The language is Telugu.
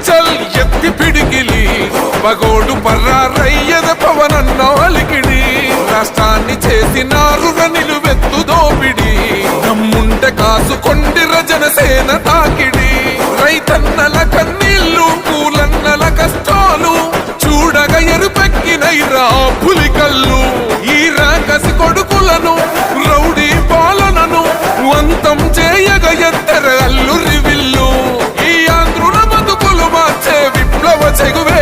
చల్ ఎత్తి పిడికిలి పగోడు పర్రారయ్యద పవనన్నో అలికిడి రాష్ట్రాన్ని చేసినారు నిలువెత్తు దోపిడి దమ్ముంటే కాసుకొండిర జనసేన తాకిడి రైతన్నల కన్నీళ్లు కూలన్నల కష్టాలు చూడగ ఎరుపెక్కినైరా పులికల్లు ఈ రాకసి కొడుకులను రౌడీ పాలనను అంతం చేయగ ఎత్తర అల్లు రివిల్లు ఈ ఆంధ్రుల బతుకులు మార్చే విప్లవ చెగువే